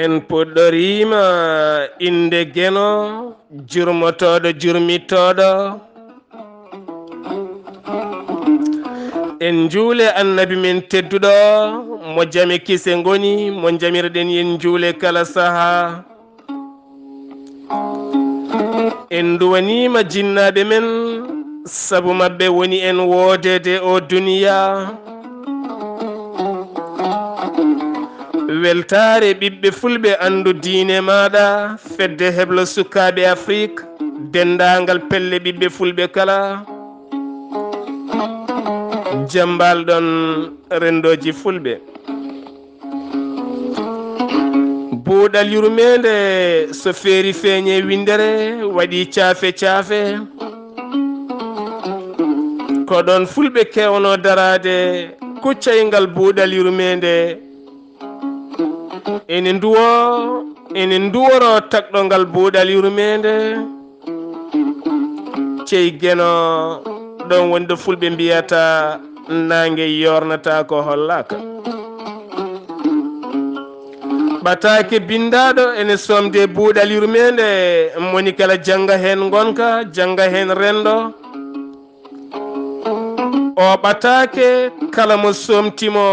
en puɗɗorima inde geno jurmotoɗo jurmittoɗo en juule annabi men tedduɗo mo jame kise goni mo jamirɗen yen juule kala saaha en duwanima jinnaɓe men saabu mabɓe woni en woodede o duniya weltare ɓiɓɓe fulɓe andu diine maɗa fedde heblo sukaɓe afrique dendagal pelle ɓiɓɓe fulɓe kala jambalɗon rendoji fulɓe buuɗal yurmede so feeri feeñe windere waɗi caafe caafe ko ɗon fulɓe kewno darade kuccaygal buuɗal yurmede ene duworo takɗongal buuɗal yurmede cey geno ɗon wonde fulɓe mbiyata nangue yornata ko hollaka ɓatake bindaɗo ene somde buuɗal yurmede moni kala jangga hen gonka jangga hen rendo o ɓatake kala mo somtimo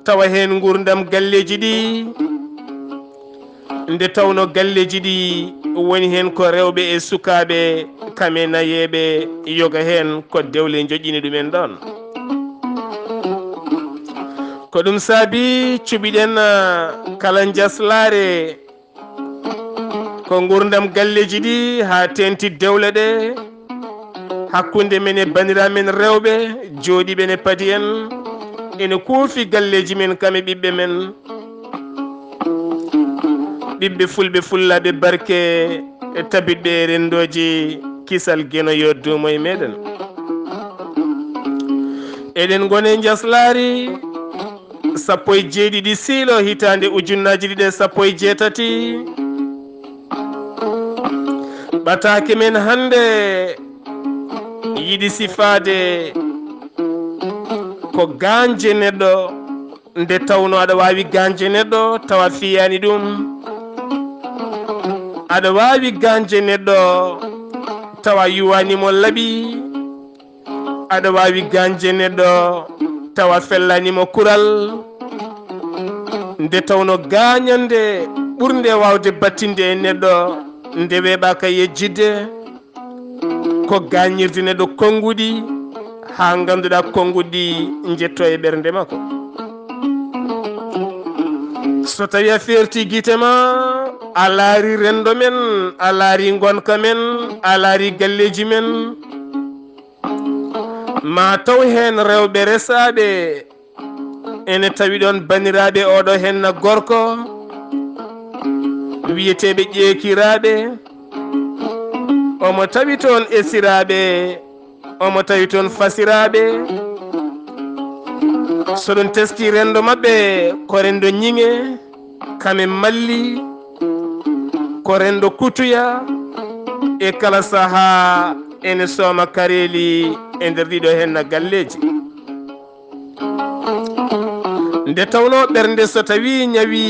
tawa hen gurdam galleji ɗi nde tawno galleji ɗi woni hen ko rewɓe e sukaɓe kame nayeɓe yoga hen ko dewle joƴƴini ɗumen ɗon ko ɗum saabi cuɓiɗen kala jaslare ko gurdam galleji ɗi ha tenti dewle ɗe hakkude men e bandiramen rewɓe jooɗiɓe ne paadi en ene kuufi galleji men kame ɓiɓɓe men ɓiɓɓe fulɓe fullaɓe barke e tabiɗɓe rendoji kisal geno yo duumo e meɗen eɗen gone jaslari 17 siilo hitande ujunnaji ɗiɗi 17 ɓatake men hande yiɗi sifade ko ganje neɗɗo nde tawno aɗa wawi ganje neɗɗo tawa fiyani ɗum aɗa wawi ganje neɗɗo tawa yuwanimo laaɓi aɗa wawi ganje neɗɗo tawa fellanimo kural nde tawno gañande ɓurde wawde battinde e neɗɗo nde weɓaka yejjidde ko gañirde neɗɗo konnguɗi ha ganduɗa konnguɗi jetto e ɓernde makko so tawi a ferti guitema a laari rendo men a laari gonka men a laari galleji men ma taw hen rewɓe resaɓe ene tawi ɗon baniraɓe oɗo henna gorko wiyeteɓe ƴeekiraɓe omo tawi toon esiraɓe omo tawi toon fasiraɓe so ɗum teski rendo mabɓe ko rendo ñiŋe kame malli ko rendo kutuya e kala saaha ene sooma kareli e nder ɗiɗo henna galleji nde tawno ɓernde so tawi ñawi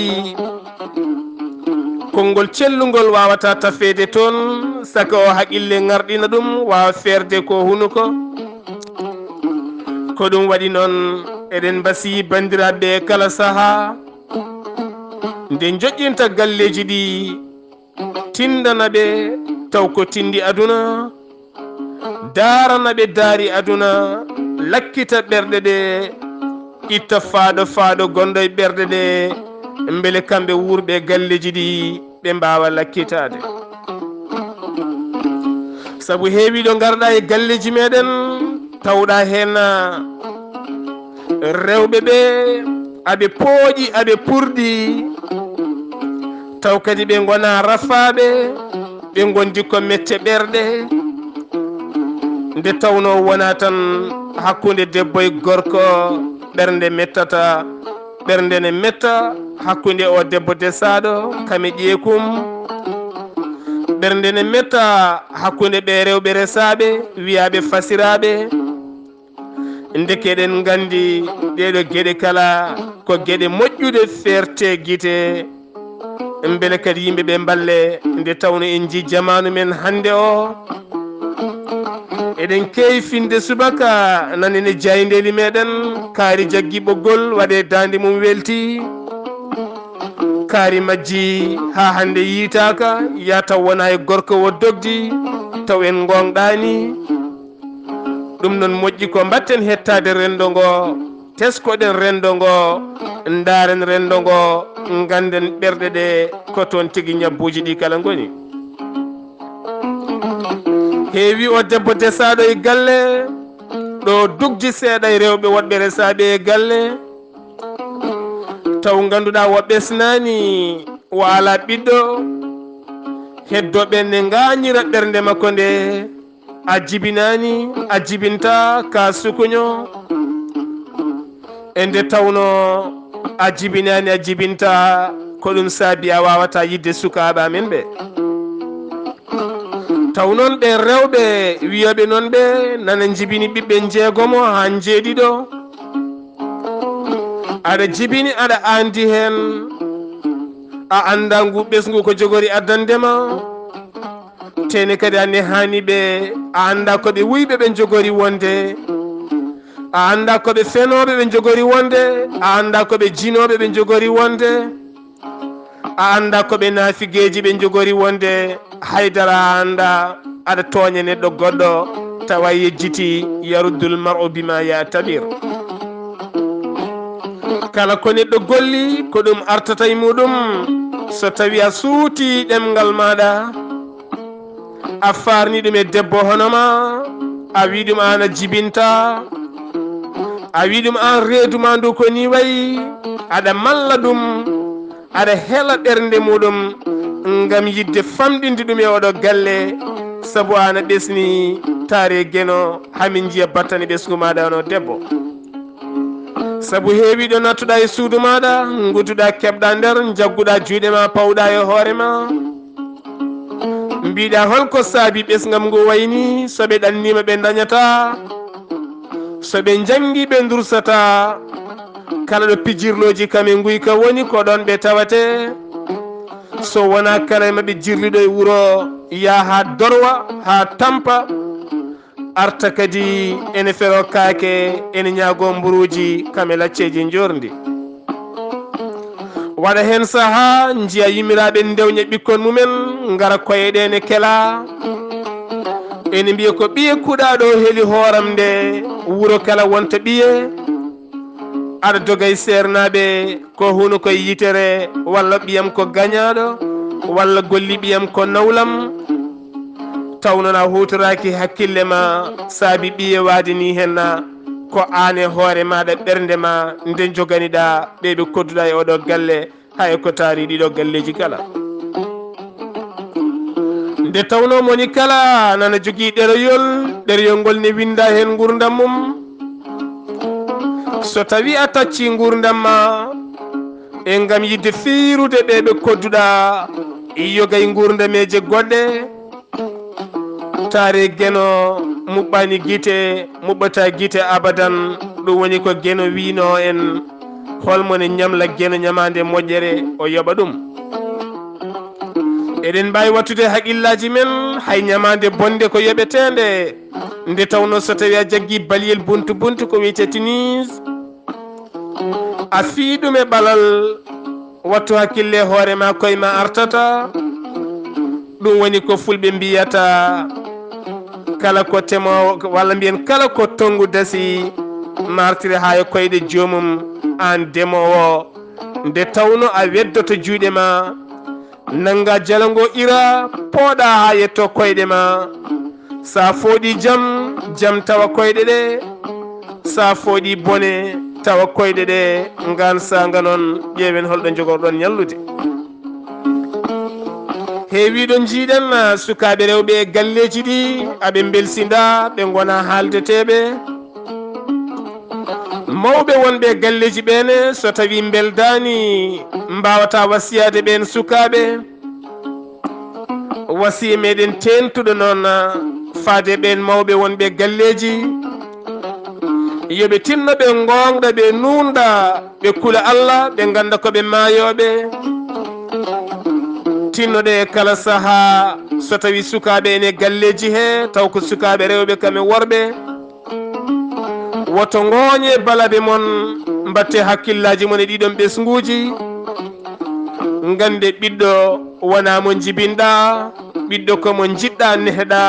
konngol cellugol wawata tafede toon saka o haqqille ŋarɗina ɗum wawa ferde ko hunuko ko ɗum waɗi noon eɗen mbasi bandiraɓe kala saaha nde joƴƴinta galleji ɗi tindanaɓe taw ko tindi aduna daranaɓe daari aduna lakkita ɓerɗe ɗe itta faado gonɗo e ɓerɗe ɗe beele kamɓe wurɓe galleji ɗi ɓe mbawa lakkitade saabu heewiɗo garɗa e galleji meɗen tawɗa hen rewɓe ɓe aɓe pooƴi aɓe purɗi taw kadi ɓe gona rafaɓe ɓe gondi ko mette ɓerɗe nde tawno wona tan hakkude debbo e gorko ɓernde mettata ɓernde ne metta hakkude o debbo desaɗo kame ƴeekum ɓernde ne metta hakkude ɓe rewɓe resaɓe wiyaɓe fasiraɓe ndekeɗen gandi ɗeɗo gueɗe kala ko gueɗe moƴƴude ferte guite mbele kadi yimɓe ɓe balle nde tawno en ji jamanu men hande o eɗen keewi finde subaka nanene jayndeli meɗen kaari jaggi ɓoggol waɗe dande mum welti kaari majji ha hande yiitaka ya taw wona e gorko wo dogdi taw en gonɗani ɗum noon moƴƴi ko mbatten hettade rendo ngo teskoɗen rendo ngo ndaren rendo ngo ganden ɓerɗe ɗe ko toon tigui ñabbuji ɗi kala goni heewi o debbo desaɗo e galle ɗo dugji seeɗa e rewɓe woɗɓe resaɓe e galle taw ganduɗa wo ɓesnani o ala ɓiɗɗo heddoɓe ne gañira ɓernde makko nde a jibinani a jibinta ka sukuño e nde tawno a jibinani a jibinta ko ɗum saabi a wawata yidde sukaɓe amen ɓe taw noon ɓe rewɓe wiyoɓe noon ɓe nana jibini ɓiɓɓe jeegomo ha jeeɗiɗo aɗa jibini aɗa andi hen a anda ngu ɓesgu ko jogori addandema tene kadi ane hani ɓe a anda koɓe wuyɓe ɓe jogori wonde a anda koɓe fenoɓe ɓe jogori wonde a anda koɓe jinoɓe ɓe jogori wonde a anda koɓe naafigueji ɓe jogori wonde haydara a anda aɗa tooña neɗɗo goɗɗo tawa yejjiti yaruddul mar'u bima yatabir kala ko neɗɗo golli ko ɗum artata e muɗum so tawi a suuti ɗemgal maɗa a farni ɗum e debbo honoma a wi ɗum an a jibinta a wi ɗum an reeduma ndu ko ni wayi aɗa malla ɗum aɗa heela ɓernde muɗum ngam yidde famɗinde ɗum e oɗo galle saabu an a ɓesni taare gueno hamin jiya battani ɓesgu maɗa ono debbo saabu heewiɗo nattuɗa e suudu maɗa guduɗa keɓɗa nder jagguɗa juuɗe ma pawɗa e hoorema mbiɗa holko saabi ɓesgam ngu wayni soɓe ɗannima ɓe dañata soɓe jangi ɓe dursata kala ɗo pijirloji kame guyka woni ko ɗon ɓe tawate so wona kala maɓe jirliɗo e wuuro ya ha dorwa ha tampa arta kadi ene fero kaake ene ñaago mburuji kame lacceji jordi waɗa hen saaha jiya yimiraɓe dewña ɓikkon mumen gara koyeɗene kela ene mbiya ko ɓiye kuɗaɗo heeli hooram nde wuuro kala wonta ɓiye aɗa dogay sernaɓe ko huno koye yitere walla ɓiyam ko gañaɗo walla golli ɓiyam ko nawlam taw noon a hutoraki hakkille ma saabi ɓiye waadini henna ko an e hoore maɗa ɓernde ma nde joganiɗa ɓeɓe kodduɗa e oɗo galle hay ko taari ɗiɗo galleji kala nde tawno moni kala nana jogui ɗereyol ngol ne winda hen gurdam mum so tawi a tacci gurdam ma e gam yidde fiirude ɓeɓe kodduɗa yogay gurdameje goɗɗe taare gueno muɓɓani guite muɓɓata guite abadan ɗum woni ko gueno wino en holmone ñamla gueno ñamande moƴƴere o yoɓa ɗum eɗen mbawi wattude haqqillaji men hay ñamande bonde ko yoɓetende nde tawno so tawi a jaggui baliyel buntu buntu ko wiyete Tunis a fii ɗum e ɓalal wattu hakkille hoorema koyema artata ɗum woni ko fulɓe mbiyata kala ko temo walla mbiyen kala ko tongu dasi martire ha e koyɗe jomum an demowo nde tawno a weddoto juuɗe ma nanga jalango ira pooɗa ha yetto koyɗe ma sa fooɗi jam tawa koyɗe ɗe sa fooɗi bone tawa koyɗe ɗe ngan sanga noon ƴeewen holɗo jogorɗon ñallude heewiɗo jiiɗen sukaɓe rewɓe e galleji ɗi aɓe belsinda ɓe gona haaldeteɓe mawɓe wonɓe e galleji ɓene so tawi beldani mbawata wasiyade ɓen sukaɓe wasiya meɗen tentuɗo noon faade ɓen mawɓe wonɓe galleji yoɓe tinno ɓe gonɗa ɓe nunɗa ɓe kula Allah ɓe ganda koɓe mayoɓe tinnoɗe kala saha so tawi sukaɓe ene galleji he taw ko sukaɓe rewɓe kame worɓe woto gooñe balaɓe mon mbatte hakkillaji mon e ɗiɗon ɓesguji gande ɓiɗɗo wona mo jibinɗa ɓiɗɗo komo jiɗɗa neheɗa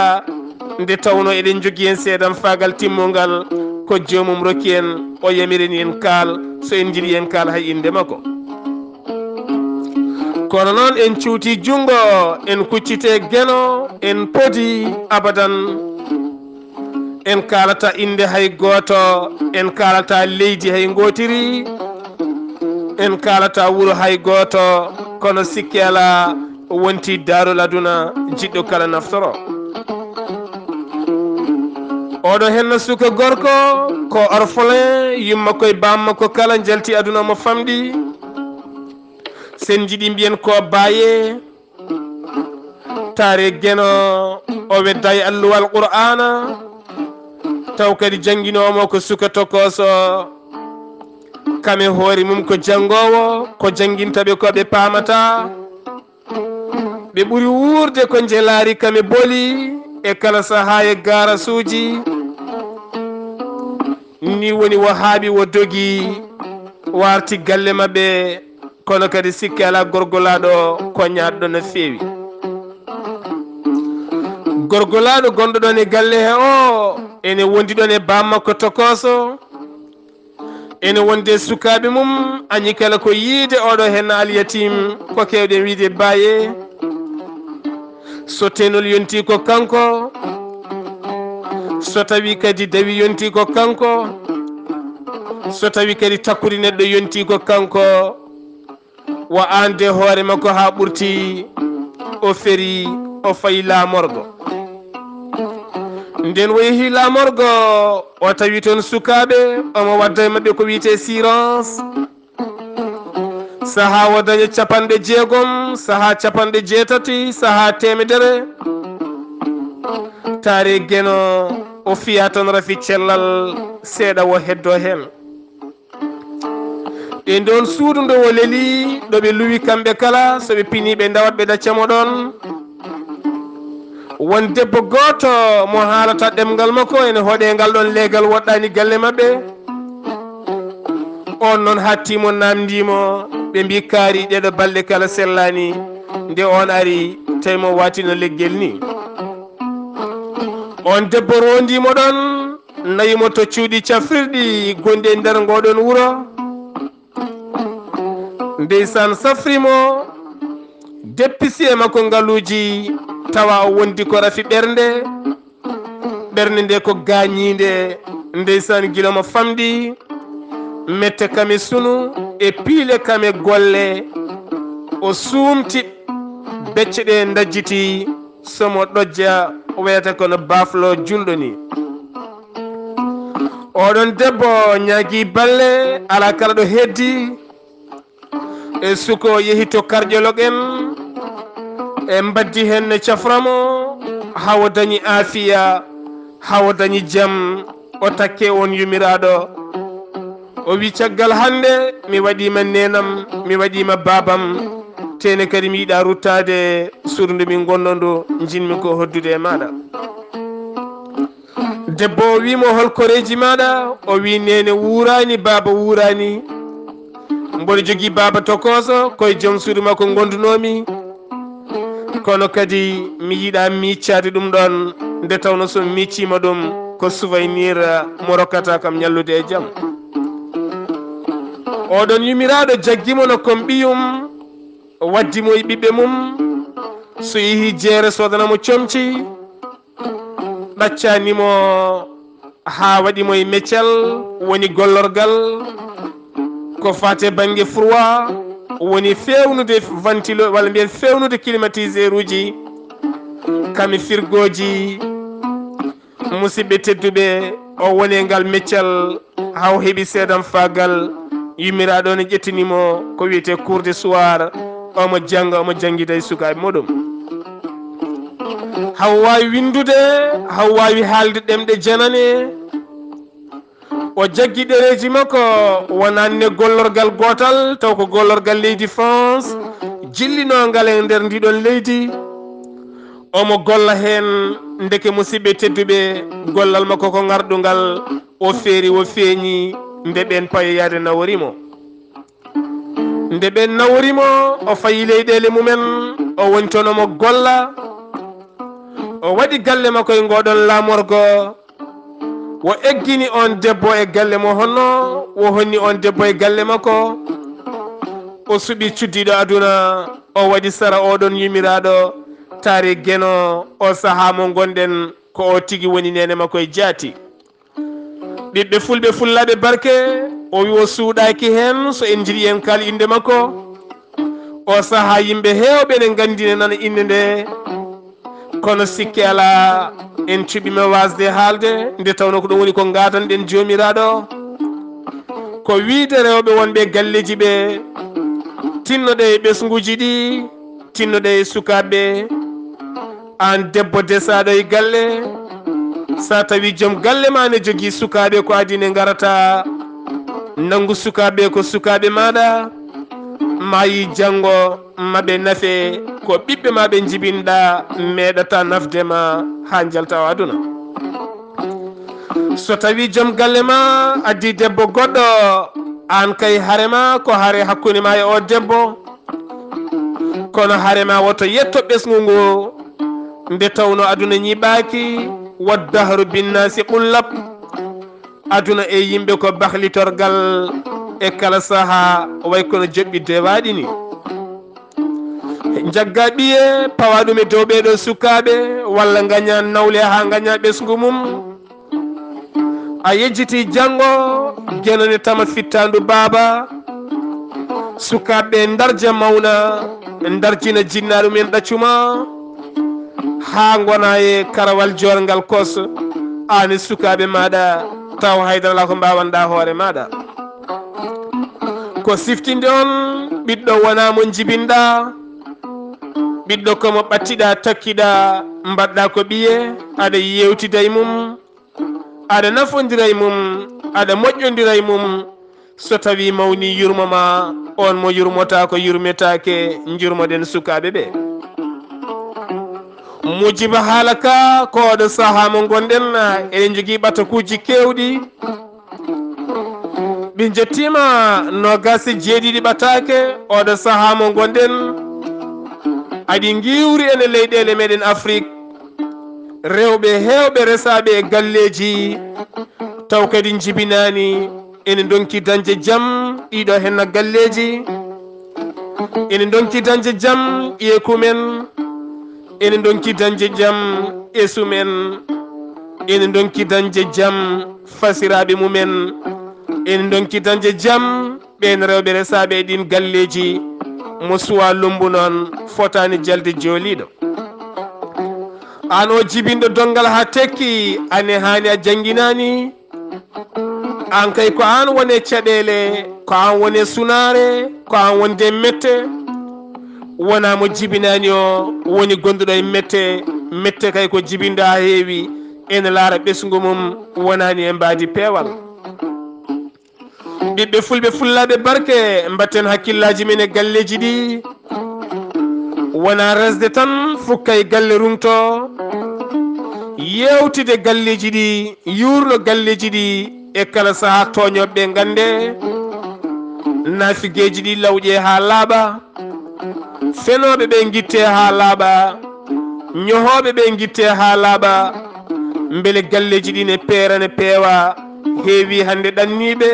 nde tawno eɗen jogui hen seedan fagal timmogal ko jomum rokki en o yamirini en kaal so en jiiɗi en kaal hay inde makko kono noon en cuuti jungo en kuccite gueno en podi abadan en kalata inde hay goto en kalata leydi hay gotiri en kalata wuuro hay goto kono sikki ala wonti darol aduna jiɗɗo kala naftoro oɗo henno suka gorko ko orphelin yumma koye bamma ko kala jalti aduna mo famɗi sen jiiɗi mbiyen ko baye taare gueno o wedda e alluwal qur'ana taw kadi jangguinomo ko suka tokoso kame hoore mum ko jangowo ko janguintaɓe ko ɓe pamata ɓe ɓuuri wurde ko jelari kame booli e kala saha e garasuji ni woni wo haaɓi wo dogi warti galle mabɓe kono kadi sikki ala gorgolaɗo ko ñaɗɗo no feewi gorgolaɗo gonɗo ɗon e galle he o ene wondi ɗon e bammakko tokoso ene wonde sukaɓe mum añi kala ko yiide oɗo hen alyatim ko kewɗen wiide baye so tenol yonti ko kanko so tawi kadi dawi yonti ko kanko so tawi kadi takkude neɗɗo yonti ko kanko wa ande hoore makko ha ɓurti o feri o fayi laamorgo nden o yeehi laamorgo o tawi toon sukaɓe omo wadda e mabɓe ko wiyete sirance saha o daña 60 saha 80 saha 100 taare gueno o fiya toon rafi cellal seeɗa o heddo hen e ndon suudu ndo o leeli ɗo ɓe luwi kamɓe kala soɓe pini ɓe dawat ɓe ɗaccamo ɗon won debbo goto mo haalata ɗemgal makko ene hooɗe ngal ɗon leegal woɗɗani galle mabɓe on noon hattimo namdimo ɓe mbi kaari ɗeɗo balɗe kala sellani nde on ari tawi mo watino leggel ni on debbo rondimo ɗon nayimo to cuuɗi cafrirɗi gonɗi e nder ngoɗon wuuro ndeysan safrimo deppisi e makko ngaluji tawa o wondi ko rafi ɓernde nde ko gañide ndeysan gila mo famɗi mette kame sunu e piile kame golle o suumti becce ɗe dajjiti somo ɗojja o wiyata kono baflo julɗo ni oɗon debbo ñaagui balle ala kala ɗo heddi e suko yeehi to cardiologue en e mbaddi hen caframo hawo dañi afiya hawo dañi jaam o takke on yumiraɗo o wi caggal hande mi waɗima nenam mi waɗima babam tene kadi mi yiiɗa ruttade surdu min gonnodu jinmi ko hoddude e maɗa debbo o wimo hol koreji maɗa o wi nene wurani baba wurani mboɗo jogui baba tokoso koye joom suudu makko gondunomi kono kadi mi yiiɗa miccade ɗum ɗon nde tawno so miccima ɗum ko souvenir mo rokkata kam ñallude e jaam oɗon yumiraɗo jaggimo no kon ɓiyum waddimo e ɓiɓɓe mum so yeehi jeere sodanamo comci ɗaccanimo ha waɗimo e meccal woni gollorgal ko fate banggue froid woni fewnude ventilo walla mbiyen fewnude climatiseur uji kami firgoji musidɓe tedduɓe o woni ngal meccal haw heeɓi seedan fagal yummiraɗo ne ƴettinimo ko wiyete cours de soir omo jangga omo janguida e sukaɓe muɗum haw wawi windude haw wawi haalde ɗemɗe janane o jaggi ɗereji makko wonanne gollorgal gotal taw ko gollorgal leydi France jillinogal e nder ndiɗon leydi omo golla hen ndeke musidɓe tedduɓe gollal makko ko ngarɗugal o feeri o feeñi nde ɓen payoyade naworimo nde ɓen naworimo o fayi leyɗele mumen o woni toon omo golla o waɗi galle makko e ngoɗon lamorgo o eggini on debbo e galle mo honno o honni on debbo e galle makko o suɓi cuddiɗo aduna o waɗi sara oɗon yumiraɗo taari geno o saaha mo gonɗen ko o tigi woni nene makko e jaati ɓiɓɓe fulɓe fullaɓe barke o wi o suuɗaki hen so en jiiɗi en kal inde makko o saaha yimɓe hewɓe ne gandine nana inde nde kono sikki ala en cuɓime wasde haalde nde tawno ko ɗum woni ko gadanɗen jomiraɗo ko wiide rewɓe wonɓe galleji ɓe tinnoɗe e ɓesguji ɗi tinnoɗe e sukaɓe an debbo desaɗo e galle sa tawi joom galle ma ne jogui sukaɓe ko adi ne garata nangu sukaɓe ko sukaɓe maɗa mayi janggo maɓe naafe ko ɓiɓɓe maɓe jibinɗa meɗata nafdema ha jalta o aduna so tawi joom galle ma addi debbo goɗɗo an kay harema ko haare hakkude ma e o debbo kono harema woto yetto ɓesgu ngu nde tawno aduna ñiɓaki waddahru binnasi qullab aduna e yimɓe ko bahlitorgal e kala saaha way kono joɓɓi dewaɗi ni jagga ɓiye pawa ɗum e dow ɓeɗo sukaɓe walla gaña nawle ha gaña ɓesgu mum a yejjiti janggo guenone tama fittandu baaba sukaɓe darja mawna darjina jinnaɗu men ɗaccuma ha gona e karawal jorgal kos ani sukaɓe maɗa taw haydarala ko mbawanɗa hoore maɗa ko siftinde on ɓiɗɗo wona mo jibinɗa ɓiɗɗo komo ɓattiɗa takkiɗa mbaɗɗa ko ɓiye aɗa yewtida e mum aɗa nafodira e mum aɗa moƴƴodira e mum so tawi mawni yurmoma on mo yurmota ko yurmetake jurmoɗen sukaɓe ɓe mujiba haala ka ko oɗo saaha mo gonɗen eɗen jogui ɓatakuji kewɗi ɓe jettima no gasi jeeɗiɗi ɓatake oɗo saaha mo gonɗen aɗi giwri ene leyɗele meɗen afrique rewɓe hewɓe resaɓe e galleji taw kadi jibinani ene donki dañde jaam ɗiɗo henna galleji ene donki dañde jaam ƴeekumen ene donki dañde jaam esumen ene donki dañde jaam fasiraɓe mumen ene donki dañde jaam ɓen rewɓe resaɓe ɗin galleji mo suwa lumbu noon fotani jalde jooliɗo an o jibinɗo dongal ha tekki ane hani a jangguinani an kay ko an wone caɗele ko an wone sunare ko an wonde mette wona mo jibinani o woni gonduɗo e mette mette kay ko jibinɗo ha heewi ene laara ɓesgu mum wonani e mbadi peewal ɓiɓɓe fulɓe fullaɓe barke mbatten hakkillaji men e galleji ɗi wona resde tan fukkay galle rumto yewtide galleji ɗi yurno galleji ɗi e kala saaha toñoɓe gande nafigueji ɗi lawƴe ha laaɓa fenoɓe ɓe guitte ha laaɓa ñohoɓe ɓe guitte ha laaɓa beele galleji ɗi ne peera ne peewa heewi hande ɗanniɓe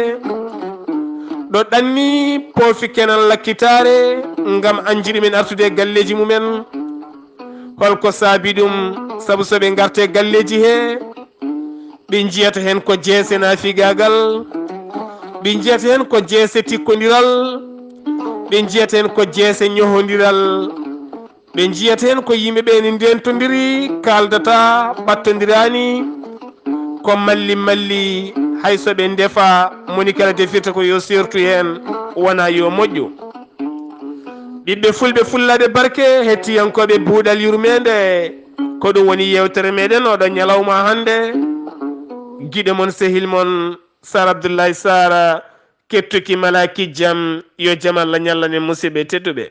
ɗo ɗanni poofi kenan lakkitare gam anjiɗi men artude galleji mumen holko saabi ɗum saabu soɓe garte galleji he ɓe jiyata hen ko jeese nafigagal ɓe jiyata hen ko jeese tikkodiral ɓe jiyata hen ko jeese ñohodiral ɓe jiyata hen ko yimɓeɓe ne ndentodiri kaldata ɓattodirani ko malli malli hayso ɓe defa moni kala defirta ko yo sertu hen wona yo moƴƴu ɓiɓɓe fulɓe fullaɓe barke hettiyankoɓe buuɗal yurmede ko ɗum woni yewtere meɗen oɗo ñalawma hande guiɗo mon sehil mon Sar Abdoullahi Sara kettuki malaki jaam yo jaam Allah ñallanen musidɓe tedduɓe